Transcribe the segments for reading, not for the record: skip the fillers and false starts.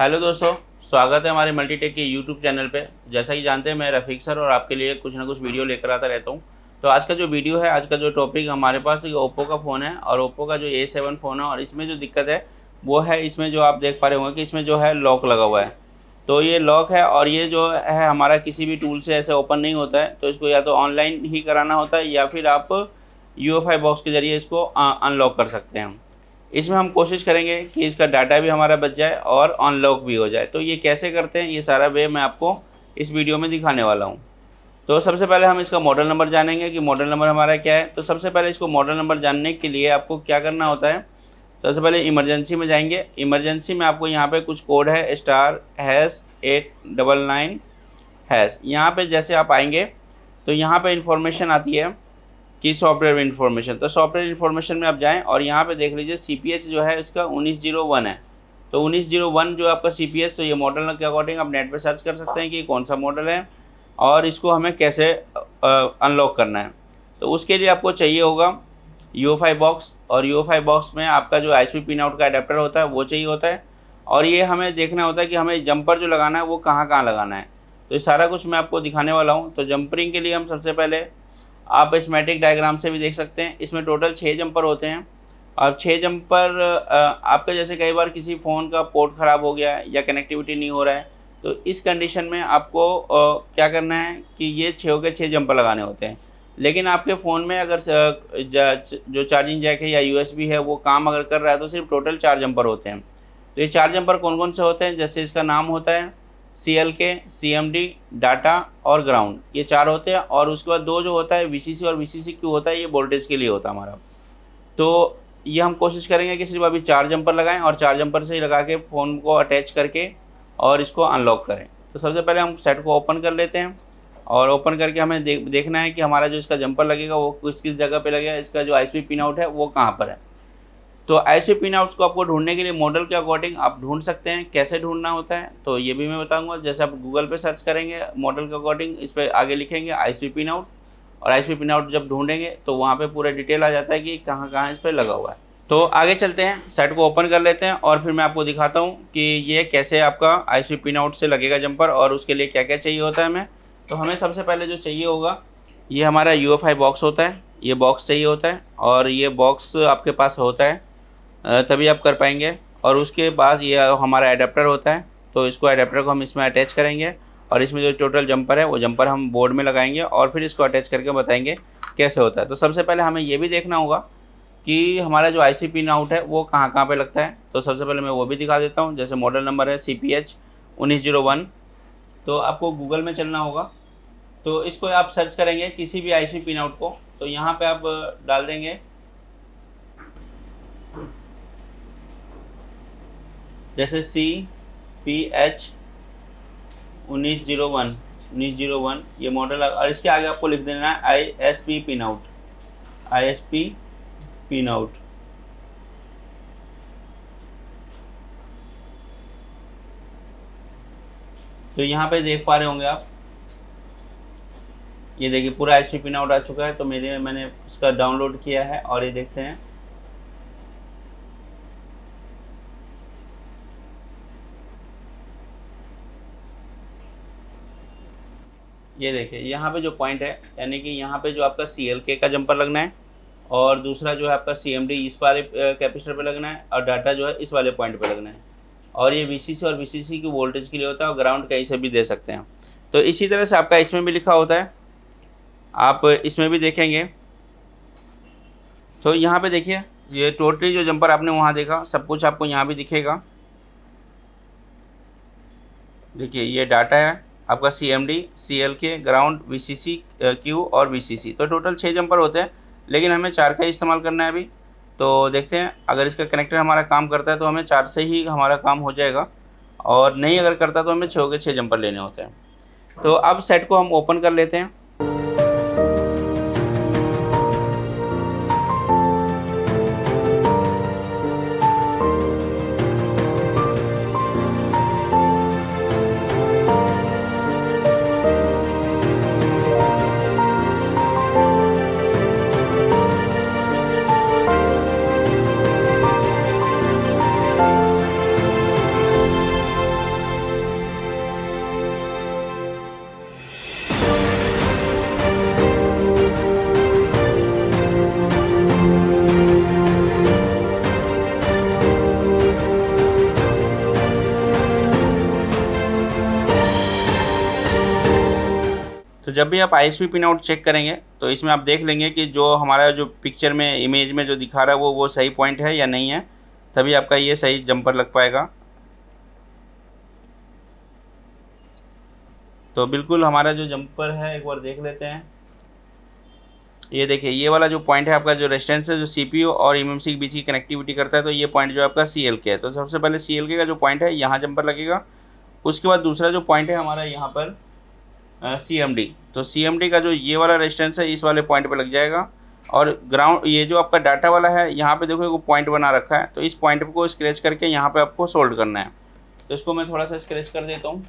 Hello दोस्तों, स्वागत है हमारे मल्टीटेक के यूट्यूब चैनल पे। जैसा कि जानते हैं, मैं रफ़ीक सर और आपके लिए कुछ ना कुछ वीडियो लेकर आता रहता हूँ। तो आज का जो वीडियो है, आज का जो टॉपिक हमारे पास ये ओप्पो का फ़ोन है और ओप्पो का जो A7 फ़ोन है। और इसमें जो दिक्कत है वो है, इसमें जो आप देख पा रहे होंगे कि इसमें जो है लॉक लगा हुआ है। तो ये लॉक है और ये जो है हमारा किसी भी टूल से ऐसे ओपन नहीं होता है। तो इसको या तो ऑनलाइन ही कराना होता है या फिर आप UFI बॉक्स के ज़रिए इसको अनलॉक कर सकते हैं। इसमें हम कोशिश करेंगे कि इसका डाटा भी हमारा बच जाए और अनलॉक भी हो जाए। तो ये कैसे करते हैं, ये सारा वे मैं आपको इस वीडियो में दिखाने वाला हूँ। तो सबसे पहले हम इसका मॉडल नंबर जानेंगे कि मॉडल नंबर हमारा क्या है। तो सबसे पहले इसको मॉडल नंबर जानने के लिए आपको क्या करना होता है, सबसे पहले इमरजेंसी में जाएंगे। इमरजेंसी में आपको यहाँ पे कुछ कोड है *899#। यहाँ पे जैसे आप आएंगे तो यहाँ पे इंफॉर्मेशन आती है कि सॉफ्टवेयर इन्फॉर्मेशन। तो सॉफ्टवेयर इन्फॉर्मेशन में आप जाएं और यहाँ पे देख लीजिए CPH जो है इसका 1901 है। तो 1901 जो आपका CPH, तो ये मॉडल के अकॉर्डिंग आप नेट पे सर्च कर सकते हैं कि कौन सा मॉडल है और इसको हमें कैसे अनलॉक करना है। तो उसके लिए आपको चाहिए होगा UFI बॉक्स, और UFI बॉक्स में आपका जो ISP पिन आउट का अडेप्टर होता है वो चाहिए होता है। और ये हमें देखना होता है कि हमें जंपर जो लगाना है वो कहाँ कहाँ लगाना है। तो ये सारा कुछ मैं आपको दिखाने वाला हूँ। तो जंपरिंग के लिए हम सबसे पहले, आप स्कीमेटिक डायग्राम से भी देख सकते हैं, इसमें टोटल 6 जंपर होते हैं। अब 6 जंपर आपका जैसे कई बार किसी फ़ोन का पोर्ट ख़राब हो गया है या कनेक्टिविटी नहीं हो रहा है, तो इस कंडीशन में आपको क्या करना है कि ये 6 के 6 जंपर लगाने होते हैं। लेकिन आपके फ़ोन में अगर जो चार्जिंग जैक है या USB है वो काम अगर कर रहा है तो सिर्फ टोटल 4 जंपर होते हैं। तो ये 4 जंपर कौन कौन से होते हैं, जैसे इसका नाम होता है CLK, CMD, डाटा और ग्राउंड, ये 4 होते हैं। और उसके बाद 2 जो होता है VCC और VCC होता है, ये वोल्टेज के लिए होता है हमारा। तो ये हम कोशिश करेंगे कि सिर्फ अभी 4 जंपर लगाएं और 4 जंपर से ही लगा के फ़ोन को अटैच करके और इसको अनलॉक करें। तो सबसे पहले हम सेट को ओपन कर लेते हैं और ओपन करके हमें देखना है कि हमारा जो इसका जंपर लगेगा वो किस किस जगह पे लगेगा, इसका जो ISP पिन आउट है वो कहाँ पर है। तो ISP पिन आउट्स को आपको ढूंढने के लिए मॉडल के अकॉर्डिंग आप ढूंढ सकते हैं। कैसे ढूंढना होता है तो ये भी मैं बताऊंगा। जैसे आप गूगल पे सर्च करेंगे मॉडल के अकॉर्डिंग, इस पर आगे लिखेंगे ISP पिन आउट, और ISP पिन आउट जब ढूंढेंगे तो वहाँ पे पूरा डिटेल आ जाता है कि कहाँ कहाँ इस पर लगा हुआ है। तो आगे चलते हैं, साइट को ओपन कर लेते हैं और फिर मैं आपको दिखाता हूँ कि ये कैसे आपका ISP पिन आउट से लगेगा जंपर और उसके लिए क्या क्या चाहिए होता है हमें। तो हमें सबसे पहले जो चाहिए होगा, ये हमारा UFI बॉक्स होता है। ये बॉक्स चाहिए होता है और ये बॉक्स आपके पास होता है तभी आप कर पाएंगे। और उसके बाद ये हमारा एडाप्टर होता है। तो इसको एडाप्टर को हम इसमें अटैच करेंगे और इसमें जो टोटल जंपर है वो जंपर हम बोर्ड में लगाएंगे और फिर इसको अटैच करके बताएंगे कैसे होता है। तो सबसे पहले हमें ये भी देखना होगा कि हमारा जो IC पिन आउट है वो कहाँ कहाँ पे लगता है। तो सबसे पहले मैं वो भी दिखा देता हूँ। जैसे मॉडल नंबर है CPH 1901। तो आपको गूगल में चलना होगा, तो इसको आप सर्च करेंगे किसी भी IC पिन आउट को। तो यहाँ पे आप डाल देंगे जैसे CPH 1901 ये मॉडल, और इसके आगे आपको लिख देना है ISP pin out, ISP pin out. तो यहाँ पे देख पा रहे होंगे आप, ये देखिए पूरा ISP पिन आउट आ चुका है। तो मैंने इसका डाउनलोड किया है और ये देखते हैं, ये देखिए यहाँ पे जो पॉइंट है, यानी कि यहाँ पे जो आपका CLK का जंपर लगना है और दूसरा जो है आपका CMD इस वाले कैपेसिटर पे लगना है और डाटा जो है इस वाले पॉइंट पे लगना है। और ये VCC और VCC की वोल्टेज के लिए होता है और ग्राउंड कहीं से भी दे सकते हैं। तो इसी तरह से आपका इसमें भी लिखा होता है, आप इसमें भी देखेंगे। तो यहाँ पे देखिए ये टोटली जो जंपर आपने वहाँ देखा सब कुछ आपको यहाँ भी दिखेगा। देखिए ये डाटा है आपका CMD, CLK, ground, VCC, Q और VCC। तो टोटल 6 जंपर होते हैं, लेकिन हमें 4 का ही इस्तेमाल करना है अभी। तो देखते हैं अगर इसका कनेक्टर हमारा काम करता है तो हमें 4 से ही हमारा काम हो जाएगा, और नहीं अगर करता तो हमें 6 के 6 जंपर लेने होते हैं। तो अब सेट को हम ओपन कर लेते हैं। जब भी आप ISP पिन आउट चेक करेंगे तो इसमें आप देख लेंगे कि जो हमारा जो पिक्चर में इमेज में जो दिखा रहा है वो सही पॉइंट है या नहीं है, तभी आपका ये सही जंपर लग पाएगा। तो बिल्कुल हमारा जो जंपर है एक बार देख लेते हैं। ये देखिए, ये वाला जो पॉइंट है आपका, जो रेजिस्टेंस है जो CPU और MMC के बीच की कनेक्टिविटी करता है, तो ये पॉइंट जो आपका CLK है। तो सबसे पहले CLK का जो पॉइंट है यहाँ जंपर लगेगा। उसके बाद दूसरा जो पॉइंट है हमारा यहाँ पर CMD, तो CMD का जो ये वाला रेजिस्टेंस है इस वाले पॉइंट पर लग जाएगा। और ग्राउंड, ये जो आपका डाटा वाला है यहाँ पे देखो वो पॉइंट बना रखा है, तो इस पॉइंट को स्क्रैच करके यहाँ पे आपको सोल्ड करना है। तो इसको मैं थोड़ा सा स्क्रैच कर देता हूँ।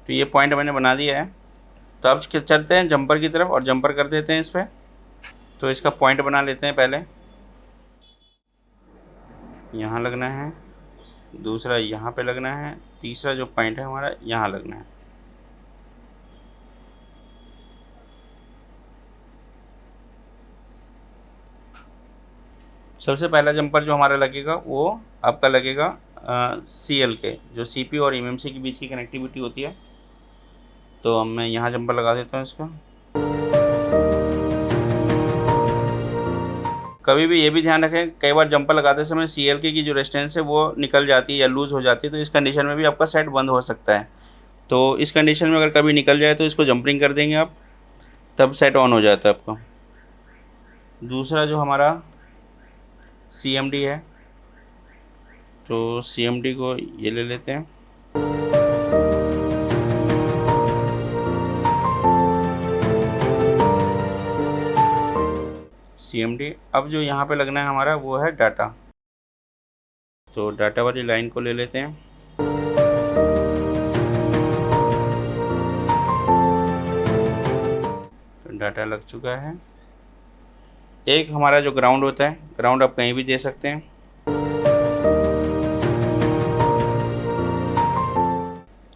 तो ये पॉइंट मैंने बना दिया है। तो अब चलते हैं जंपर की तरफ और जंपर कर देते हैं इस पर। तो इसका पॉइंट बना लेते हैं, पहले यहाँ लगना है, दूसरा यहाँ पे लगना है, तीसरा जो पॉइंट है हमारा यहाँ लगना है। सबसे पहला जंपर जो हमारा लगेगा वो आपका लगेगा CLK, जो CPU और MMC के बीच की कनेक्टिविटी होती है। तो अब मैं यहाँ जंपर लगा देता हूँ इसका। कभी भी ये भी ध्यान रखें, कई बार जंपर लगाते समय CLK की जो रेजिस्टेंस है वो निकल जाती है या लूज़ हो जाती है, तो इस कंडीशन में भी आपका सेट बंद हो सकता है। तो इस कंडीशन में अगर कभी निकल जाए तो इसको जंपरिंग कर देंगे आप, तब सेट ऑन हो जाता है आपका। दूसरा जो हमारा CMD है, तो CMD को ये ले लेते हैं। CMD, अब जो यहाँ पे लगना है हमारा वो है डाटा। तो डाटा वाली लाइन को ले लेते हैं। तो डाटा लग चुका है। एक हमारा जो ग्राउंड होता है, ग्राउंड आप कहीं भी दे सकते हैं।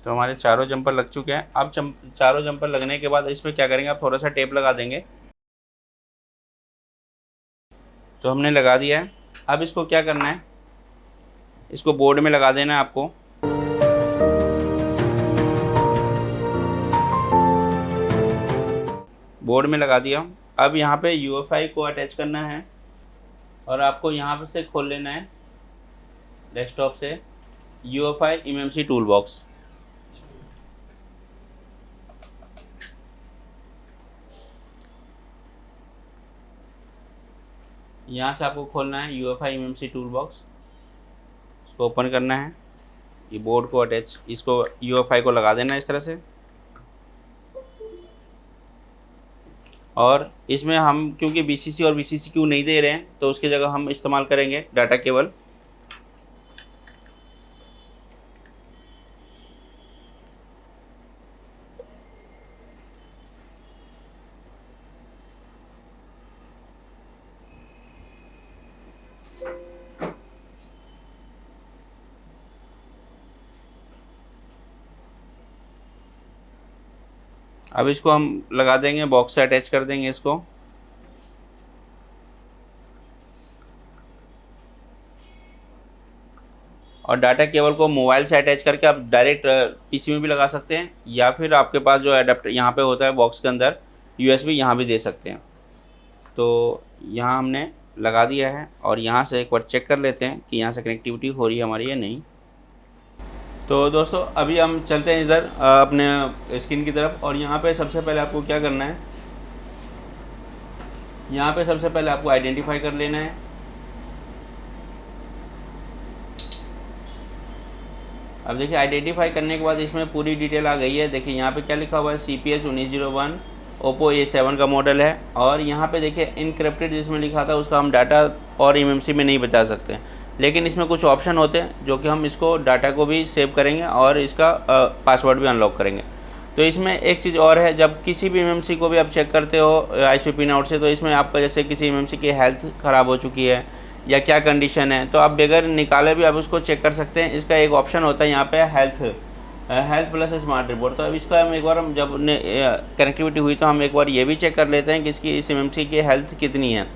तो हमारे चारों जंपर लग चुके हैं। अब चारों जंपर लगने के बाद इस पर क्या करेंगे, आप थोड़ा सा टेप लगा देंगे। तो हमने लगा दिया है। अब इसको क्या करना है, इसको बोर्ड में लगा देना है आपको। बोर्ड में लगा दिया। अब यहाँ पे UEFI को अटैच करना है और आपको यहाँ पे से खोल लेना है डेस्कटॉप से UEFI MMC टूल बॉक्स। यहाँ से आपको खोलना है UEFI MMC टूल बॉक्स, इसको ओपन करना है। ये बोर्ड को अटैच, इसको UEFI को लगा देना है इस तरह से। और इसमें हम क्योंकि BCC और VCC नहीं दे रहे हैं, तो उसकी जगह हम इस्तेमाल करेंगे डाटा केबल। अब इसको हम लगा देंगे, बॉक्स से अटैच कर देंगे इसको। और डाटा केबल को मोबाइल से अटैच करके आप डायरेक्ट PC में भी लगा सकते हैं, या फिर आपके पास जो एडाप्टर यहाँ पे होता है बॉक्स के अंदर USB, यहाँ भी दे सकते हैं। तो यहाँ हमने लगा दिया है और यहाँ से एक बार चेक कर लेते हैं कि यहाँ से कनेक्टिविटी हो रही है हमारी या नहीं। तो दोस्तों अभी हम चलते हैं इधर अपने स्क्रीन की तरफ। और यहाँ पे सबसे पहले आपको क्या करना है, यहाँ पे सबसे पहले आपको आइडेंटिफाई कर लेना है। अब देखिए, आइडेंटिफाई करने के बाद इसमें पूरी डिटेल आ गई है। देखिए यहाँ पे क्या लिखा हुआ है, CPH 1901 ओप्पो A7 का मॉडल है। और यहाँ पे देखिए इनक्रिप्टेड जिसमें लिखा था उसका हम डाटा और MMC में नहीं बचा सकते, लेकिन इसमें कुछ ऑप्शन होते हैं जो कि हम इसको डाटा को भी सेव करेंगे और इसका पासवर्ड भी अनलॉक करेंगे। तो इसमें एक चीज़ और है, जब किसी भी MMC को भी आप चेक करते हो ISP पिन आउट से, तो इसमें आपका जैसे किसी MMC की हेल्थ ख़राब हो चुकी है या क्या कंडीशन है, तो आप बगैर निकाले भी आप उसको चेक कर सकते हैं। इसका एक ऑप्शन होता है यहाँ पे हेल्थ प्लस स्मार्ट रिपोर्ट। तो अब इसका हम एक बार, हम जब कनेक्टिविटी हुई तो हम एक बार ये भी चेक कर लेते हैं कि इसकी इस MMC की हेल्थ कितनी है,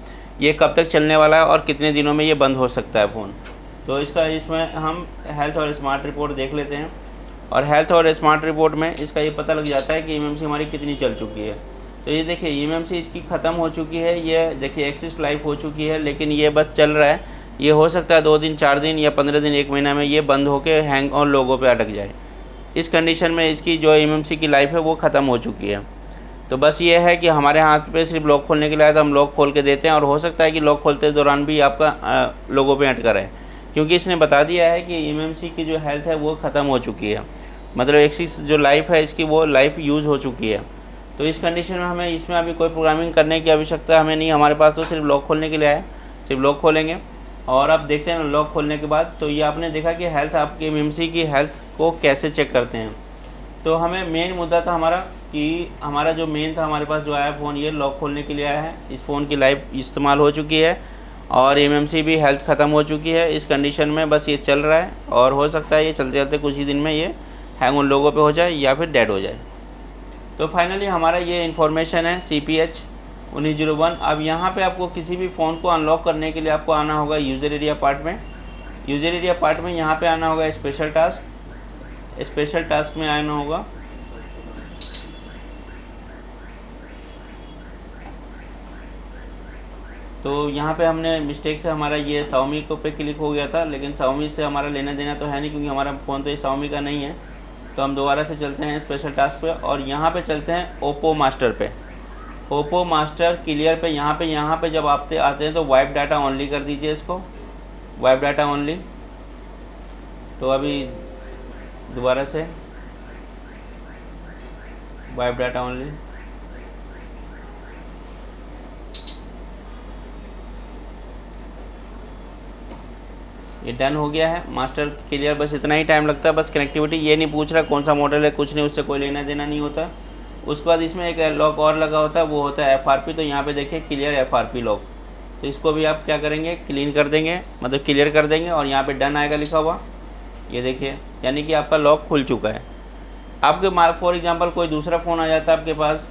ये कब तक चलने वाला है और कितने दिनों में ये बंद हो सकता है फ़ोन। तो इसमें हम हेल्थ और स्मार्ट रिपोर्ट देख लेते हैं। और हेल्थ और स्मार्ट रिपोर्ट में इसका ये पता लग जाता है कि एमएमसी हमारी कितनी चल चुकी है। तो ये देखिए एमएमसी इसकी ख़त्म हो चुकी है, ये देखिए एक्सिस लाइफ हो चुकी है, लेकिन ये बस चल रहा है। ये हो सकता है 2 दिन 4 दिन या 15 दिन 1 महीना में ये बंद होकर हैंग ऑन लोगों पे अटक जाए। इस कंडीशन में इसकी जो एमएमसी की लाइफ है वो ख़त्म हो चुकी है। तो बस ये है कि हमारे हाथ पे सिर्फ लॉक खोलने के लिए आया तो हम लॉक खोल के देते हैं, और हो सकता है कि लॉक खोलते दौरान भी आपका लोगों पे अटका रहे, क्योंकि इसने बता दिया है कि एमएमसी की जो हेल्थ है वो ख़त्म हो चुकी है, मतलब एक्सिस जो लाइफ है इसकी वो लाइफ यूज़ हो चुकी है। तो इस कंडीशन में हमें इसमें अभी कोई प्रोग्रामिंग करने की आवश्यकता हमें नहीं, हमारे पास तो सिर्फ लॉक खोलने के लिए आया। सिर्फ लॉक खोलेंगे और अब देखते हैं लॉक खोलने के बाद। तो ये आपने देखा कि हेल्थ, आपकी एमएमसी की हेल्थ को कैसे चेक करते हैं। तो हमें मेन मुद्दा था हमारा कि हमारा जो मेन था, हमारे पास जो आया फ़ोन ये लॉक खोलने के लिए आया है। इस फ़ोन की लाइफ इस्तेमाल हो चुकी है और एमएमसी भी हेल्थ ख़त्म हो चुकी है। इस कंडीशन में बस ये चल रहा है और हो सकता है ये चलते चलते कुछ ही दिन में ये हैंग उन लोगों पे हो जाए या फिर डेड हो जाए। तो फाइनली हमारा ये इन्फॉर्मेशन है CPH 1901। अब यहाँ पे आपको किसी भी फ़ोन को अनलॉक करने के लिए आपको आना होगा यूज़र एरिया पार्ट में। यूज़र एरिया पार्ट में यहाँ पे आना होगा स्पेशल टास्क। स्पेशल टास्क में आना होगा तो यहाँ पे हमने मिस्टेक से हमारा ये Xiaomi को पे क्लिक हो गया था, लेकिन Xiaomi से हमारा लेना देना तो है नहीं क्योंकि हमारा फ़ोन तो ये Xiaomi का नहीं है। तो हम दोबारा से चलते हैं स्पेशल टास्क पे और यहाँ पे चलते हैं ओप्पो मास्टर पे। ओप्पो मास्टर क्लियर पे यहाँ पे जब आते हैं तो वाइप डाटा ओनली कर दीजिए इसको, वाइप डाटा ओनली। तो अभी दोबारा से वाइप डाटा ओनली। ये डन हो गया है मास्टर क्लियर। बस इतना ही टाइम लगता है, बस कनेक्टिविटी ये नहीं पूछ रहा कौन सा मॉडल है, कुछ नहीं, उससे कोई लेना देना नहीं होता। उसके बाद इसमें एक लॉक और लगा होता है, वो होता है FRP। तो यहाँ पे देखिए क्लियर FRP लॉक, तो इसको भी आप क्या करेंगे, क्लीन कर देंगे, मतलब क्लियर कर देंगे और यहाँ पे डन आएगा लिखा हुआ, ये देखिए, यानी कि आपका लॉक खुल चुका है। आपके फॉर एग्जांपल कोई दूसरा फ़ोन आ जाता है आपके पास,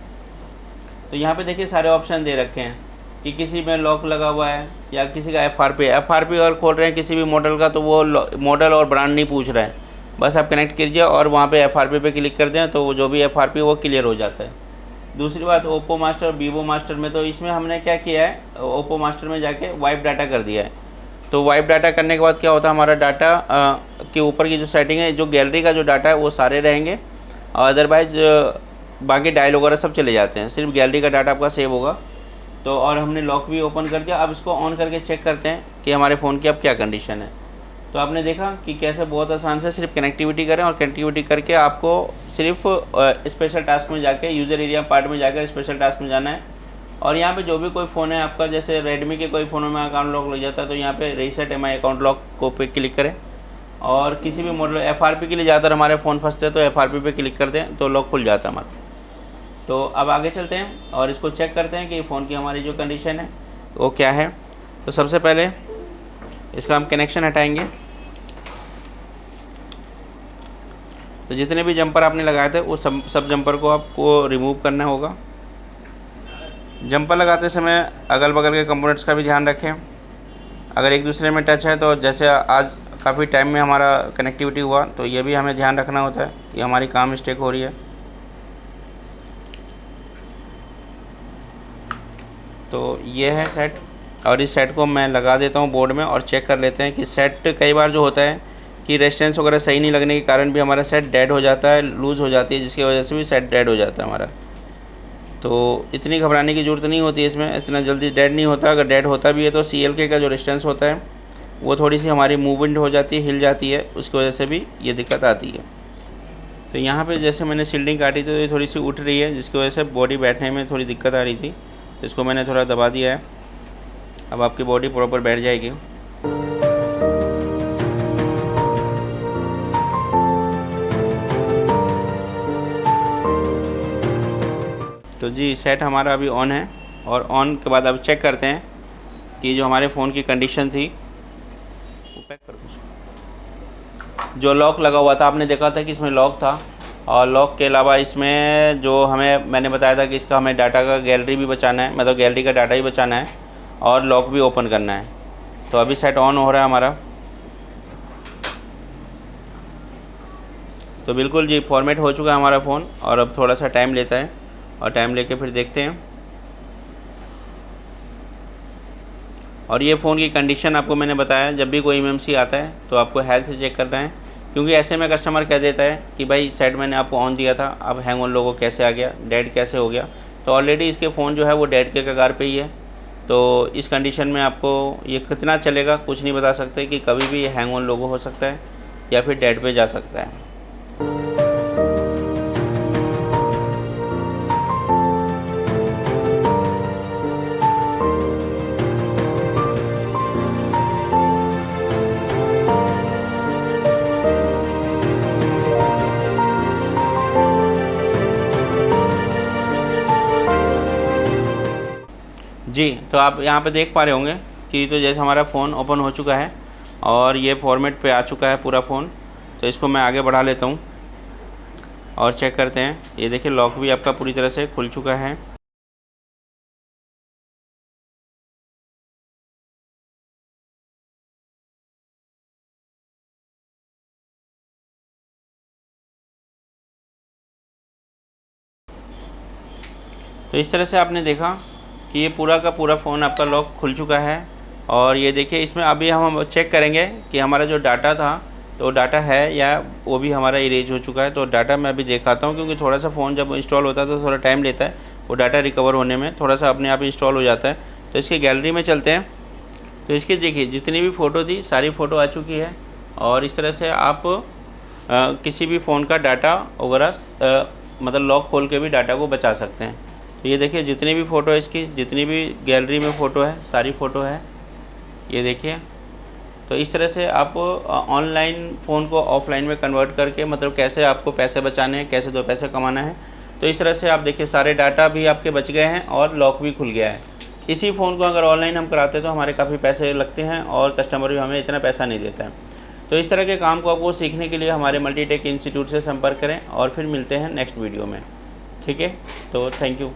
तो यहाँ पे देखिए सारे ऑप्शन दे रखे हैं कि किसी में लॉक लगा हुआ है या किसी का FRP अगर खोल रहे हैं किसी भी मॉडल का तो वो मॉडल और ब्रांड नहीं पूछ रहा है, बस आप कनेक्ट कीजिए और वहाँ पे FRP पे क्लिक कर दें तो वो जो भी FRP वो क्लियर हो जाता है। दूसरी बात ओप्पो मास्टर और वीवो मास्टर में, तो इसमें हमने क्या किया है, ओप्पो मास्टर में जाके वाइप डाटा कर दिया है। तो वाइप डाटा करने के बाद क्या होता है, हमारा डाटा के ऊपर की जो सेटिंग है, जो गैलरी का जो डाटा है वो सारे रहेंगे और अदरवाइज़ बाकी डायल वगैरह सब चले जाते हैं, सिर्फ गैलरी का डाटा आपका सेव होगा। तो और हमने लॉक भी ओपन कर दिया। अब इसको ऑन करके चेक करते हैं कि हमारे फ़ोन की अब क्या कंडीशन है। तो आपने देखा कि कैसे बहुत आसान से सिर्फ कनेक्टिविटी करें और कनेक्टिविटी करके आपको सिर्फ स्पेशल टास्क में जाके यूज़र एरिया पार्ट में जाकर स्पेशल टास्क में जाना है। और यहाँ पे जो भी कोई फ़ोन है आपका, जैसे रेडमी के कोई फ़ोनों में अकाउंट लॉक लग जाता है तो यहाँ पे रीसेट MI अकाउंट लॉक को पे क्लिक करें और किसी भी मॉडल FRP के लिए ज़्यादातर हमारे फ़ोन फंसते हैं तो FRP पे क्लिक कर दें तो लॉक खुल जाता है हमारा। तो अब आगे चलते हैं और इसको चेक करते हैं कि फ़ोन की हमारी जो कंडीशन है वो क्या है। तो सबसे पहले इसका हम कनेक्शन हटाएंगे। तो जितने भी जंपर आपने लगाए थे वो सब जंपर को आपको रिमूव करना होगा। जंपर लगाते समय अगल बगल के कंपोनेंट्स का भी ध्यान रखें, अगर एक दूसरे में टच है तो जैसे आज काफ़ी टाइम में हमारा कनेक्टिविटी हुआ तो ये भी हमें ध्यान रखना होता है कि हमारी कहाँ मिस्टेक हो रही है। तो ये है सेट और इस सेट को मैं लगा देता हूँ बोर्ड में और चेक कर लेते हैं कि सेट कई बार जो होता है कि रेजिस्टेंस वगैरह सही नहीं लगने के कारण भी हमारा सेट डेड हो जाता है, लूज़ हो जाती है, जिसकी वजह से भी सेट डेड हो जाता है हमारा। तो इतनी घबराने की ज़रूरत नहीं होती है, इसमें इतना जल्दी डेड नहीं होता। अगर डेड होता भी है तो CLK का जो रेजिस्टेंस होता है वो थोड़ी सी हमारी मूवमेंट हो जाती है, हिल जाती है, उसकी वजह से भी ये दिक्कत आती है। तो यहाँ पे जैसे मैंने सील्डिंग काटी तो ये थोड़ी सी उठ रही है, जिसकी वजह से बॉडी बैठने में थोड़ी दिक्कत आ रही थी, तो इसको मैंने थोड़ा दबा दिया है। अब आपकी बॉडी प्रॉपर बैठ जाएगी। तो जी सेट हमारा अभी ऑन है और ऑन के बाद अब चेक करते हैं कि जो हमारे फ़ोन की कंडीशन थी वो पैक कर दो। जो लॉक लगा हुआ था आपने देखा था कि इसमें लॉक था और लॉक के अलावा इसमें जो मैंने बताया था कि इसका हमें डाटा का गैलरी भी बचाना है, मतलब गैलरी का डाटा ही बचाना है और लॉक भी ओपन करना है। तो अभी सेट ऑन हो रहा है हमारा। तो बिल्कुल जी फॉर्मेट हो चुका है हमारा फ़ोन, और अब थोड़ा सा टाइम लेता है, और टाइम लेके फिर देखते हैं। और ये फ़ोन की कंडीशन आपको मैंने बताया, जब भी कोई MMC आता है तो आपको हेल्थ चेक करना है, क्योंकि ऐसे में कस्टमर कह देता है कि भाई सेट मैंने आपको ऑन दिया था, अब हैंग ऑन लोगो कैसे आ गया, डेड कैसे हो गया। तो ऑलरेडी इसके फ़ोन जो है वो डेड के कगार पे ही है। तो इस कंडीशन में आपको ये कितना चलेगा कुछ नहीं बता सकते, कि कभी भी ये हैंग ऑन लोगो हो सकता है या फिर डेड पे जा सकता है। जी, तो आप यहाँ पे देख पा रहे होंगे कि तो जैसे हमारा फ़ोन ओपन हो चुका है और ये फॉर्मेट पे आ चुका है पूरा फ़ोन। तो इसको मैं आगे बढ़ा लेता हूँ और चेक करते हैं। ये देखिए लॉक भी आपका पूरी तरह से खुल चुका है। तो इस तरह से आपने देखा कि ये पूरा का पूरा फ़ोन आपका लॉक खुल चुका है। और ये देखिए इसमें अभी हम चेक करेंगे कि हमारा जो डाटा था तो डाटा है या वो भी हमारा इरेज हो चुका है। तो डाटा मैं अभी दिखाता हूँ, क्योंकि थोड़ा सा फ़ोन जब इंस्टॉल होता है तो थोड़ा टाइम लेता है, वो डाटा रिकवर होने में थोड़ा सा अपने आप इंस्टॉल हो जाता है। तो इसकी गैलरी में चलते हैं। तो इसकी देखिए जितनी भी फ़ोटो थी सारी फ़ोटो आ चुकी है, और इस तरह से आप किसी भी फ़ोन का डाटा वगैरह मतलब लॉक खोल के भी डाटा को बचा सकते हैं। तो ये देखिए जितनी भी फ़ोटो है इसकी, जितनी भी गैलरी में फ़ोटो है सारी फ़ोटो है, ये देखिए। तो इस तरह से आप ऑनलाइन फ़ोन को ऑफ़लाइन में कन्वर्ट करके मतलब कैसे आपको पैसे बचाने हैं, कैसे 2 पैसे कमाना है। तो इस तरह से आप देखिए सारे डाटा भी आपके बच गए हैं और लॉक भी खुल गया है। इसी फ़ोन को अगर ऑनलाइन हम कराते तो हमारे काफ़ी पैसे लगते हैं और कस्टमर भी हमें इतना पैसा नहीं देता है। तो इस तरह के काम को आपको सीखने के लिए हमारे मल्टीटेक इंस्टीट्यूट से संपर्क करें, और फिर मिलते हैं नेक्स्ट वीडियो में। ठीक है, तो थैंक यू।